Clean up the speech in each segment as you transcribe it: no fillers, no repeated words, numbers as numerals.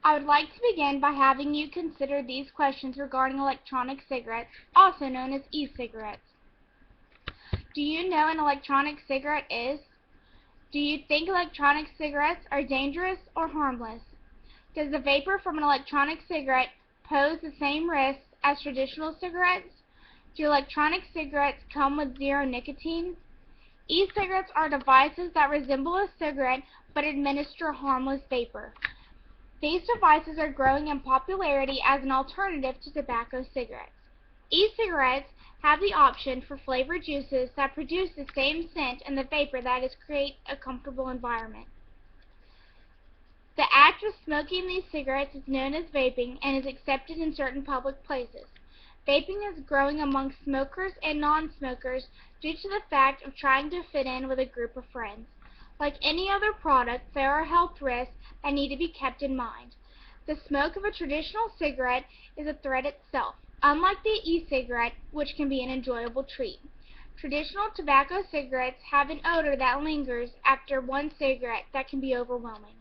I would like to begin by having you consider these questions regarding electronic cigarettes, also known as e-cigarettes. Do you know what an electronic cigarette is? Do you think electronic cigarettes are dangerous or harmless? Does the vapor from an electronic cigarette pose the same risks as traditional cigarettes? Do electronic cigarettes come with zero nicotine? E-cigarettes are devices that resemble a cigarette but administer harmless vapor. These devices are growing in popularity as an alternative to tobacco cigarettes. E-cigarettes have the option for flavored juices that produce the same scent and the vapor that create a comfortable environment. The act of smoking these cigarettes is known as vaping and is accepted in certain public places. Vaping is growing among smokers and non-smokers due to the fact of trying to fit in with a group of friends. Like any other product, there are health risks that need to be kept in mind. The smoke of a traditional cigarette is a threat itself, unlike the e-cigarette, which can be an enjoyable treat. Traditional tobacco cigarettes have an odor that lingers after one cigarette that can be overwhelming.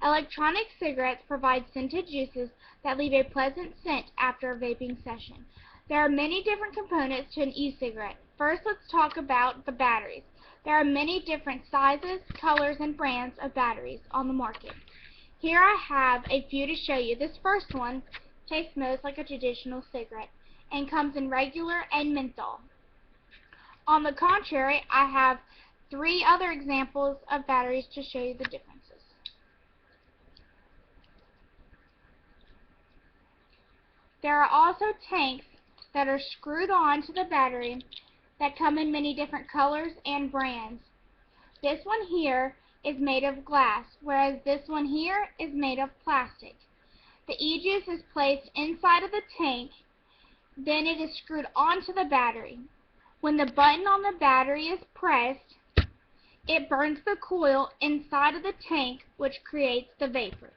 Electronic cigarettes provide scented juices that leave a pleasant scent after a vaping session. There are many different components to an e-cigarette. First, let's talk about the batteries. There are many different sizes, colors, and brands of batteries on the market. Here I have a few to show you. This first one tastes most like a traditional cigarette and comes in regular and menthol. On the contrary, I have 3 other examples of batteries to show you the differences. There are also tanks that are screwed on to the battery that come in many different colors and brands. This one here is made of glass, whereas this one here is made of plastic. The e-juice is placed inside of the tank, then it is screwed onto the battery. When the button on the battery is pressed, it burns the coil inside of the tank, which creates the vapor.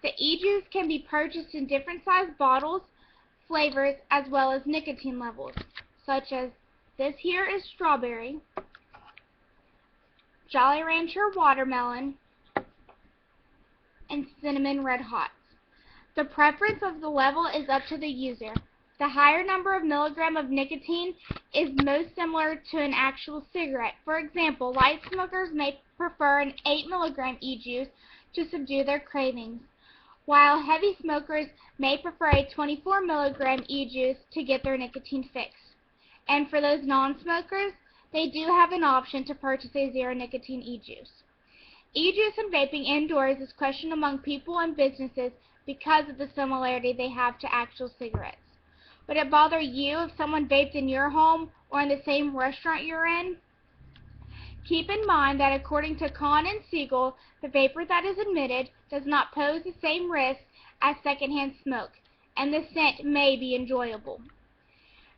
The e-juice can be purchased in different size bottles, flavors, as well as nicotine levels, such as this here is strawberry, Jolly Rancher watermelon, and cinnamon red hots. The preference of the level is up to the user. The higher number of milligram of nicotine is most similar to an actual cigarette. For example, light smokers may prefer an 8 milligram e-juice to subdue their cravings, while heavy smokers may prefer a 24 milligram e-juice to get their nicotine fix. And for those non-smokers, they do have an option to purchase a zero nicotine e-juice. E-juice and vaping indoors is questioned among people and businesses because of the similarity they have to actual cigarettes. Would it bother you if someone vaped in your home or in the same restaurant you're in? Keep in mind that according to Kahn and Siegel, the vapor that is emitted does not pose the same risk as secondhand smoke, and the scent may be enjoyable.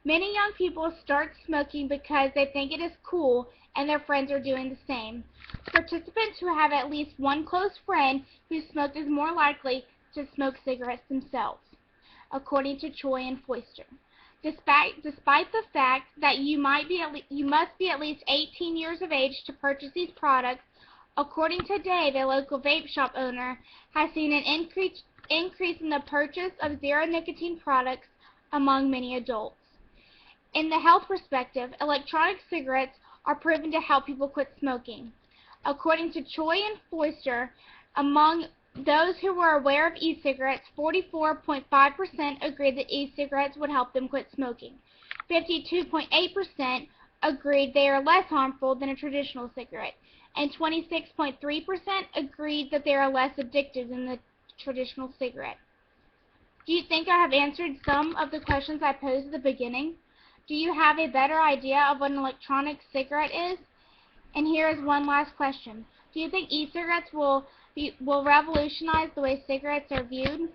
Many young people start smoking because they think it is cool and their friends are doing the same. Participants who have at least one close friend who smoked is more likely to smoke cigarettes themselves, according to Choi and Foister. Despite the fact that you must be at least 18 years of age to purchase these products, according to Dave, a local vape shop owner, has seen an increase in the purchase of zero nicotine products among many adults. In the health perspective, electronic cigarettes are proven to help people quit smoking. According to Choi and Foister, among those who were aware of e-cigarettes, 44.5% agreed that e-cigarettes would help them quit smoking. 52.8% agreed they are less harmful than a traditional cigarette, and 26.3% agreed that they are less addictive than the traditional cigarette. Do you think I have answered some of the questions I posed at the beginning? Do you have a better idea of what an electronic cigarette is? And here is one last question. Do you think e-cigarettes will revolutionize the way cigarettes are viewed?